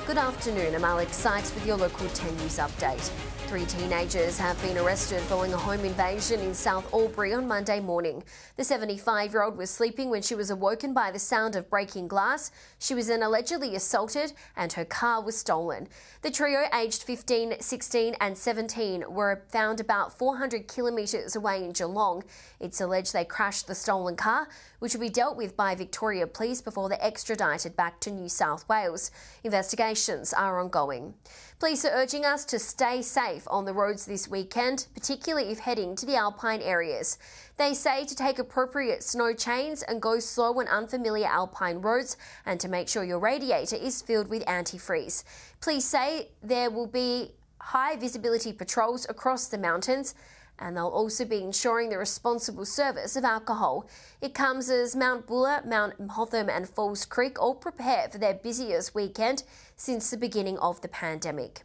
Good afternoon, I'm Alex Sykes with your local 10 News update. 3 teenagers have been arrested following a home invasion in South Albury on Monday morning. The 75-year-old was sleeping when she was awoken by the sound of breaking glass. She was then allegedly assaulted and her car was stolen. The trio, aged 15, 16 and 17, were found about 400 kilometres away in Geelong. It's alleged they crashed the stolen car, which will be dealt with by Victoria Police before they're extradited back to New South Wales. Investigations are ongoing. Police are urging us to stay safe on the roads this weekend, particularly if heading to the alpine areas. They say to take appropriate snow chains and go slow on unfamiliar alpine roads, and to make sure your radiator is filled with antifreeze. Police say there will be high visibility patrols across the mountains, and they'll also be ensuring the responsible service of alcohol. It comes as Mount Buller, Mount Hotham and Falls Creek all prepare for their busiest weekend since the beginning of the pandemic.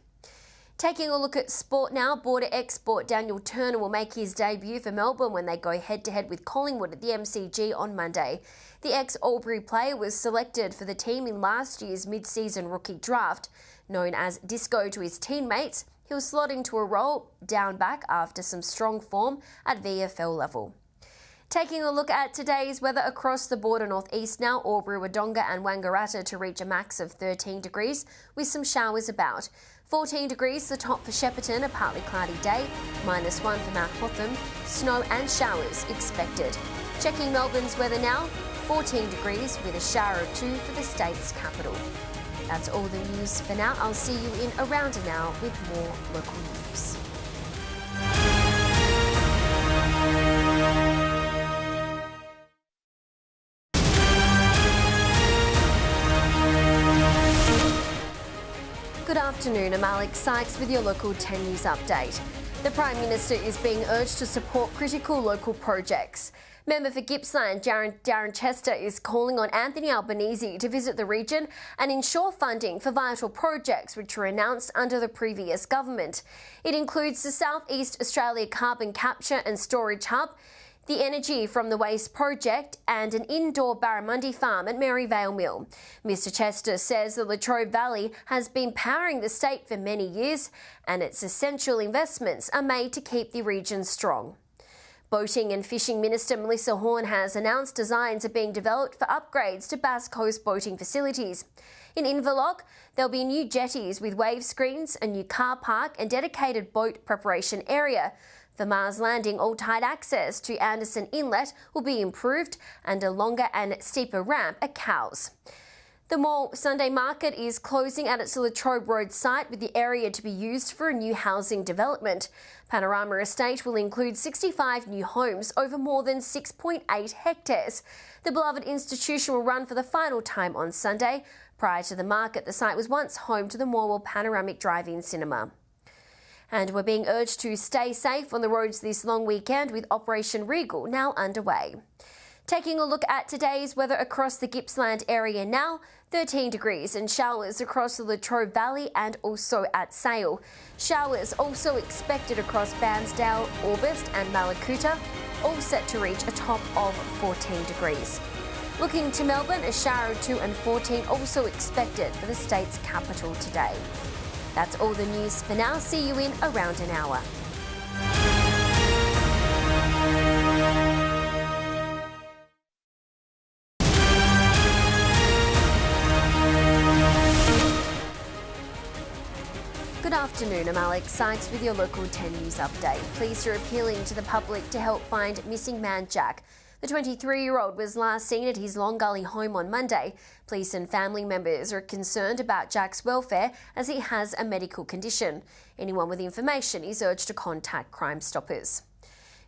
Taking a look at sport now, border export Daniel Turner will make his debut for Melbourne when they go head-to-head with Collingwood at the MCG on Monday. The ex-Albury player was selected for the team in last year's mid-season rookie draft. Known as Disco to his teammates, he'll slot into a role down back after some strong form at VFL level. Taking a look at today's weather across the border northeast now, Albury, Wodonga and Wangaratta to reach a max of 13 degrees with some showers about. 14 degrees the top for Shepparton, a partly cloudy day. -1 for Mount Hotham, snow and showers expected. Checking Melbourne's weather now, 14 degrees with a shower or 2 for the state's capital. That's all the news for now. I'll see you in around an hour with more local news. Good afternoon, I'm Alex Sykes with your local 10 News update. The Prime Minister is being urged to support critical local projects. Member for Gippsland, Darren Chester, is calling on Anthony Albanese to visit the region and ensure funding for vital projects which were announced under the previous government. It includes the South East Australia Carbon Capture and Storage Hub, the energy from the waste project and an indoor barramundi farm at Maryvale Mill. Mr Chester says the Latrobe Valley has been powering the state for many years and its essential investments are made to keep the region strong. Boating and Fishing Minister Melissa Horne has announced designs are being developed for upgrades to Bass Coast boating facilities. In Inverloch, there'll be new jetties with wave screens, a new car park and dedicated boat preparation area. For Mars Landing, all tide access to Anderson Inlet will be improved and a longer and steeper ramp at Cowes. The Mall Sunday Market is closing at its Latrobe Road site with the area to be used for a new housing development. Panorama Estate will include 65 new homes over more than 6.8 hectares. The beloved institution will run for the final time on Sunday. Prior to the market, the site was once home to the Morwell Panoramic Drive-In Cinema. And we're being urged to stay safe on the roads this long weekend with Operation Regal now underway. Taking a look at today's weather across the Gippsland area now, 13 degrees and showers across the Latrobe Valley and also at Sale. Showers also expected across Bairnsdale, Orbost and Mallacoota, all set to reach a top of 14 degrees. Looking to Melbourne, a shower of 2 and 14 also expected for the state's capital today. That's all the news for now. See you in around an hour. Good afternoon, I'm Alex Sykes with your local 10 News update. Police are appealing to the public to help find missing man Jack. The 23-year-old was last seen at his Long Gully home on Monday. Police and family members are concerned about Jack's welfare as he has a medical condition. Anyone with information is urged to contact Crime Stoppers.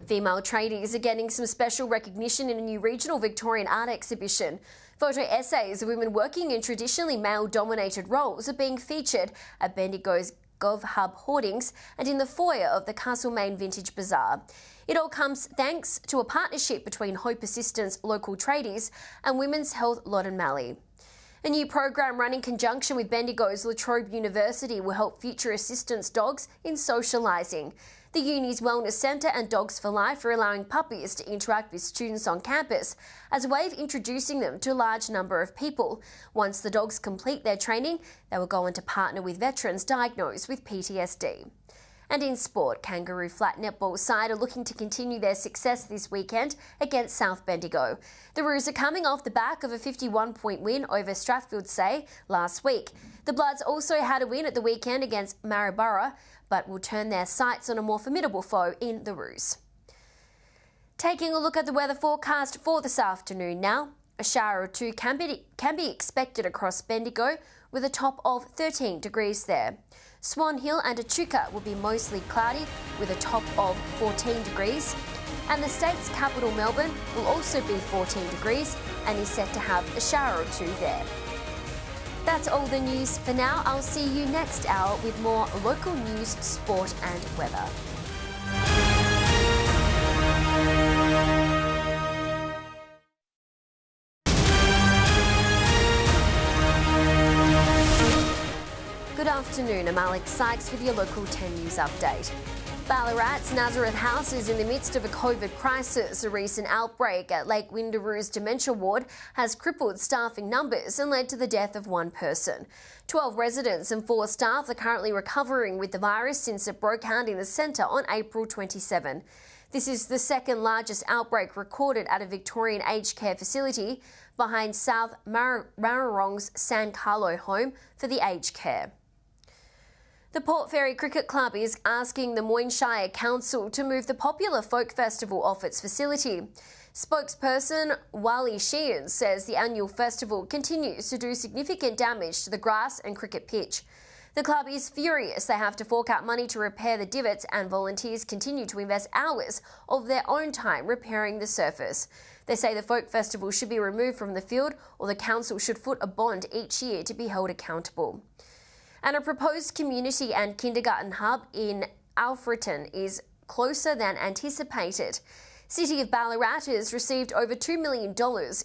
Female tradies are getting some special recognition in a new regional Victorian art exhibition. Photo essays of women working in traditionally male-dominated roles are being featured at Bendigo's Gov Hub hoardings and in the foyer of the Castlemaine Vintage Bazaar. It all comes thanks to a partnership between Hope Assistance local tradies and Women's Health Loddon Mallee. A new program run in conjunction with Bendigo's Latrobe University will help future assistance dogs in socialising. The Uni's Wellness Centre and Dogs for Life are allowing puppies to interact with students on campus as a way of introducing them to a large number of people. Once the dogs complete their training, they will go on to partner with veterans diagnosed with PTSD. And in sport, Kangaroo Flat netball side are looking to continue their success this weekend against South Bendigo. The Roos are coming off the back of a 51-point win over Strathfield Say last week. The Bloods also had a win at the weekend against Maryborough, but will turn their sights on a more formidable foe in the Roos. Taking a look at the weather forecast for this afternoon now. A shower or two can be expected across Bendigo with a top of 13 degrees there. Swan Hill and Echuca will be mostly cloudy with a top of 14 degrees. And the state's capital, Melbourne, will also be 14 degrees and is set to have a shower or two there. That's all the news for now. I'll see you next hour with more local news, sport and weather. Good afternoon, I'm Alex Sykes with your local 10 News update. Ballarat's Nazareth House is in the midst of a COVID crisis. A recent outbreak at Lake Windaroo's dementia ward has crippled staffing numbers and led to the death of one person. 12 residents and 4 staff are currently recovering with the virus since it broke out in the centre on April 27. This is the second largest outbreak recorded at a Victorian aged care facility behind South Mararong's San Carlo home for the aged care. The Port Fairy Cricket Club is asking the Moyne Shire Council to move the popular folk festival off its facility. Spokesperson Wally Sheehan says the annual festival continues to do significant damage to the grass and cricket pitch. The club is furious they have to fork out money to repair the divots, and volunteers continue to invest hours of their own time repairing the surface. They say the folk festival should be removed from the field, or the council should foot a bond each year to be held accountable. And a proposed community and kindergarten hub in Alfreton is closer than anticipated. City of Ballarat has received over $2 million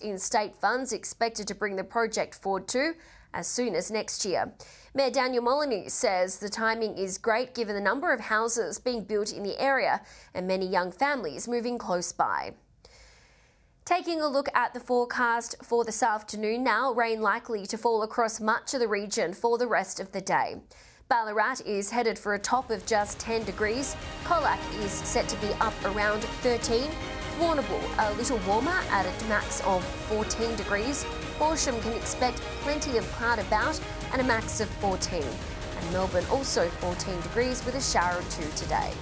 in state funds, expected to bring the project forward to as soon as next year. Mayor Daniel Molyneux says the timing is great given the number of houses being built in the area and many young families moving close by. Taking a look at the forecast for this afternoon now, rain likely to fall across much of the region for the rest of the day. Ballarat is headed for a top of just 10 degrees. Colac is set to be up around 13. Warrnambool a little warmer at a max of 14 degrees. Horsham can expect plenty of cloud about and a max of 14. And Melbourne also 14 degrees with a shower or two today.